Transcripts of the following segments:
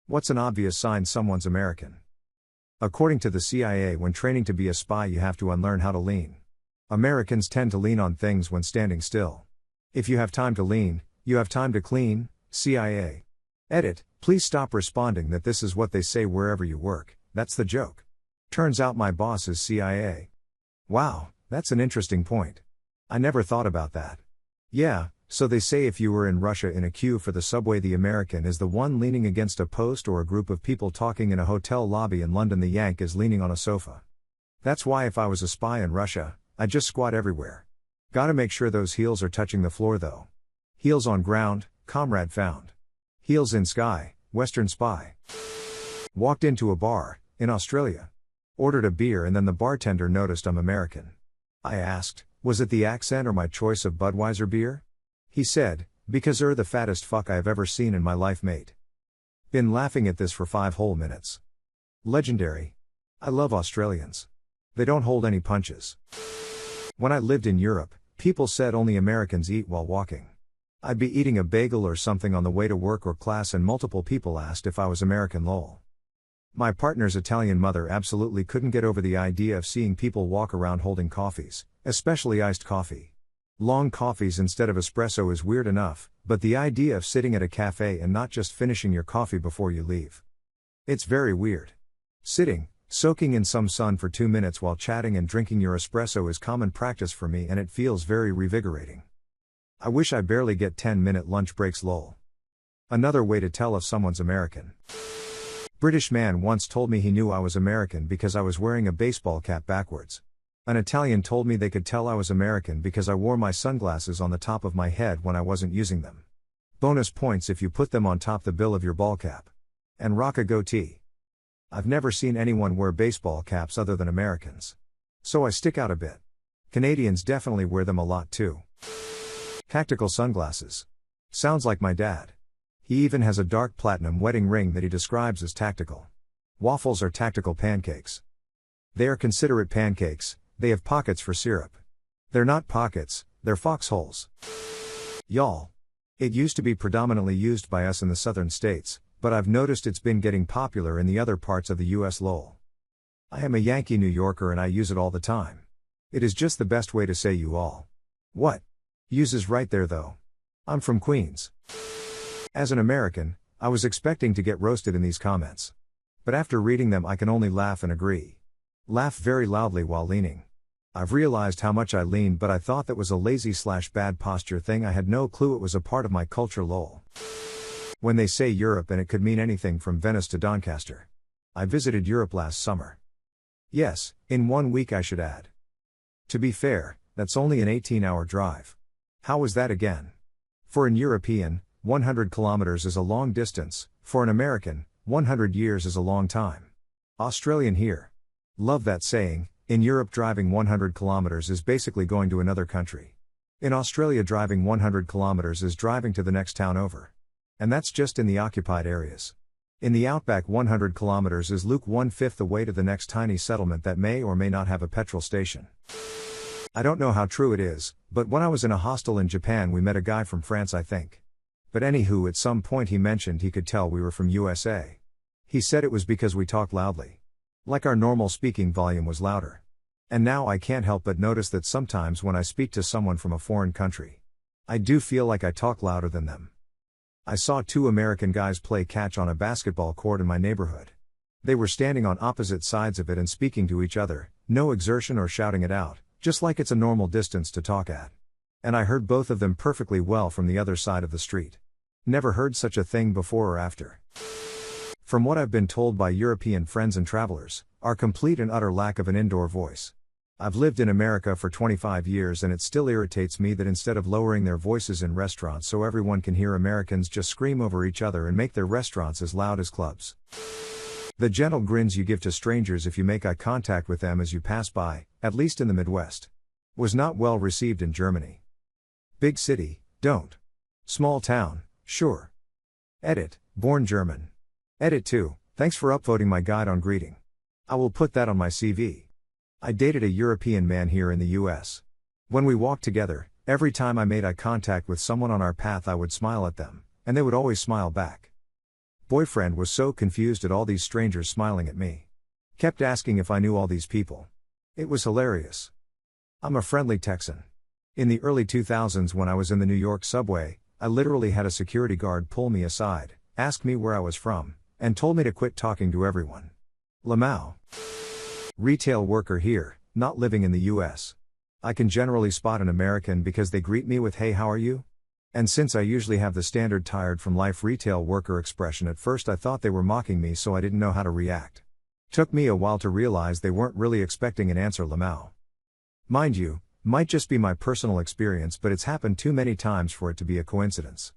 What's an obvious sign someone's American? According to the CIA, when training to be a spy, you have to unlearn how to lean. Americans tend to lean on things when standing still. If you have time to lean, you have time to clean. CIA. Edit, please stop responding that this is what they say wherever you work, that's the joke. Turns out my boss is CIA. Wow, that's an interesting point. I never thought about that. Yeah, so they say if you were in Russia in a queue for the subway, the American is the one leaning against a post, or a group of people talking in a hotel lobby in London, the Yank is leaning on a sofa. That's why if I was a spy in Russia, I'd just squat everywhere. Gotta make sure those heels are touching the floor though. Heels on ground, comrade found. Heels in sky, Western spy. Walked into a bar, in Australia. Ordered a beer and then the bartender noticed I'm American. I asked, was it the accent or my choice of Budweiser beer? He said, because you're the fattest fuck I've ever seen in my life, mate. Been laughing at this for 5 whole minutes. Legendary. I love Australians. They don't hold any punches. When I lived in Europe, people said only Americans eat while walking. I'd be eating a bagel or something on the way to work or class and multiple people asked if I was American, lol. My partner's Italian mother absolutely couldn't get over the idea of seeing people walk around holding coffees, especially iced coffee. Long coffees instead of espresso is weird enough, but the idea of sitting at a cafe and not just finishing your coffee before you leave. It's very weird. Sitting, soaking in some sun for 2 minutes while chatting and drinking your espresso is common practice for me, and it feels very revigorating. I wish I barely get 10-minute lunch breaks, lol. Another way to tell if someone's American. British man once told me he knew I was American because I was wearing a baseball cap backwards. An Italian told me they could tell I was American because I wore my sunglasses on the top of my head when I wasn't using them. Bonus points if you put them on top the bill of your ball cap. And rock a goatee. I've never seen anyone wear baseball caps other than Americans. So I stick out a bit. Canadians definitely wear them a lot too. Tactical sunglasses. Sounds like my dad. He even has a dark platinum wedding ring that he describes as tactical. Waffles are tactical pancakes. They are considerate pancakes. They have pockets for syrup. They're not pockets, they're foxholes. Y'all. It used to be predominantly used by us in the southern states, but I've noticed it's been getting popular in the other parts of the US, lol. I am a Yankee New Yorker and I use it all the time. It is just the best way to say you all. What? Use is right there though. I'm from Queens. As an American, I was expecting to get roasted in these comments. But after reading them I can only laugh and agree. Laugh very loudly while leaning. I've realized how much I lean, but I thought that was a lazy/bad posture thing. I had no clue it was a part of my culture, lol. When they say Europe, and it could mean anything from Venice to Doncaster. I visited Europe last summer. Yes, in 1 week I should add. To be fair, that's only an 18-hour drive. How was that again? For an European, 100 kilometers is a long distance. For an American, 100 years is a long time. Australian here. Love that saying. In Europe, driving 100 kilometers is basically going to another country. In Australia, driving 100 kilometers is driving to the next town over. And that's just in the occupied areas. In the outback, 100 kilometers is Luke 1/5 the way to the next tiny settlement that may or may not have a petrol station. I don't know how true it is, but when I was in a hostel in Japan we met a guy from France, I think. But anywho, at some point he mentioned he could tell we were from USA. He said it was because we talked loudly. Like our normal speaking volume was louder. And now I can't help but notice that sometimes when I speak to someone from a foreign country, I do feel like I talk louder than them. I saw 2 American guys play catch on a basketball court in my neighborhood. They were standing on opposite sides of it and speaking to each other, no exertion or shouting it out, just like it's a normal distance to talk at. And I heard both of them perfectly well from the other side of the street. Never heard such a thing before or after. From what I've been told by European friends and travelers, our complete and utter lack of an indoor voice. I've lived in America for 25 years and it still irritates me that instead of lowering their voices in restaurants so everyone can hear, Americans just scream over each other and make their restaurants as loud as clubs. The gentle grins you give to strangers if you make eye contact with them as you pass by, at least in the Midwest, was not well received in Germany. Big city, don't. Small town, sure. Edit, born German. Edit 2, thanks for upvoting my guide on greeting. I will put that on my CV. I dated a European man here in the US. When we walked together, every time I made eye contact with someone on our path I would smile at them, and they would always smile back. Boyfriend was so confused at all these strangers smiling at me. Kept asking if I knew all these people. It was hilarious. I'm a friendly Texan. In the early 2000s when I was in the New York subway, I literally had a security guard pull me aside, ask me where I was from, and told me to quit talking to everyone. Lamau. Retail worker here, not living in the US. I can generally spot an American because they greet me with "Hey, how are you?" And since I usually have the standard tired from life retail worker expression, at first I thought they were mocking me, so I didn't know how to react. Took me a while to realize they weren't really expecting an answer. Lamau. Mind you, might just be my personal experience, but it's happened too many times for it to be a coincidence.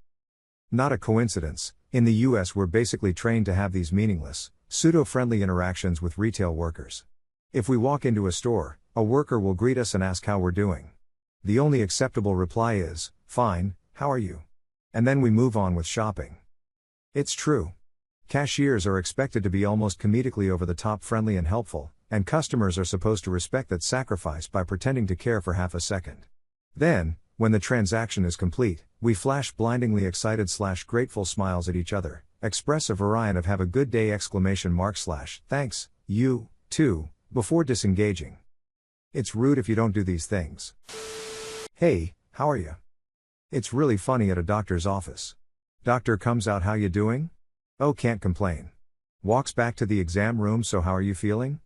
Not a coincidence, in the US we're basically trained to have these meaningless, pseudo-friendly interactions with retail workers. If we walk into a store, a worker will greet us and ask how we're doing. The only acceptable reply is, "Fine, how are you?" And then we move on with shopping. It's true. Cashiers are expected to be almost comedically over the top friendly and helpful, and customers are supposed to respect that sacrifice by pretending to care for half a second. Then, when the transaction is complete, we flash blindingly excited / grateful smiles at each other, express a variant of "have a good day!" / thanks, you, too, before disengaging. It's rude if you don't do these things. Hey, how are you? It's really funny at a doctor's office. Doctor comes out, "How you doing?" "Oh, can't complain." Walks back to the exam room, "So how are you feeling?"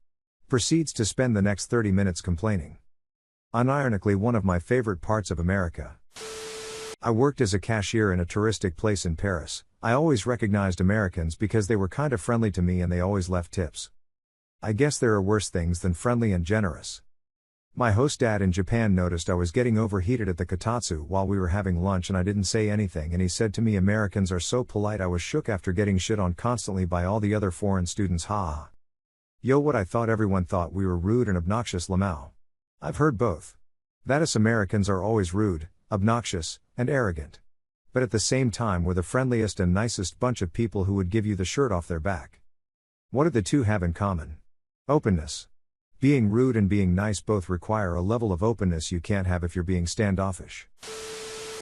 Proceeds to spend the next 30 minutes complaining. Unironically, one of my favorite parts of America. I worked as a cashier in a touristic place in Paris. I always recognized Americans because they were kind of friendly to me and they always left tips. I guess there are worse things than friendly and generous. My host dad in Japan noticed I was getting overheated at the kotatsu while we were having lunch and I didn't say anything, and he said to me, "Americans are so polite." I was shook after getting shit on constantly by all the other foreign students. Ha. Yo, what I thought everyone thought we were rude and obnoxious. Lamau. I've heard both. That us Americans are always rude, obnoxious, and arrogant. But at the same time we're the friendliest and nicest bunch of people who would give you the shirt off their back. What do the two have in common? Openness. Being rude and being nice both require a level of openness you can't have if you're being standoffish.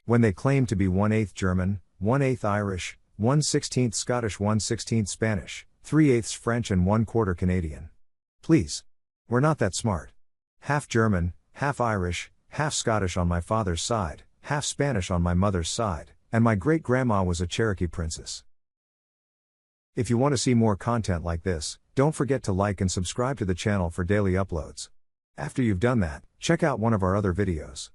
When they claim to be 1/8 German, 1/8 Irish, 1/16 Scottish, 1/16 Spanish, 3/8 French and 1/4 Canadian. Please. We're not that smart. Half German, half Irish, half Scottish on my father's side, half Spanish on my mother's side, and my great-grandma was a Cherokee princess. If you want to see more content like this, don't forget to like and subscribe to the channel for daily uploads. After you've done that, check out one of our other videos.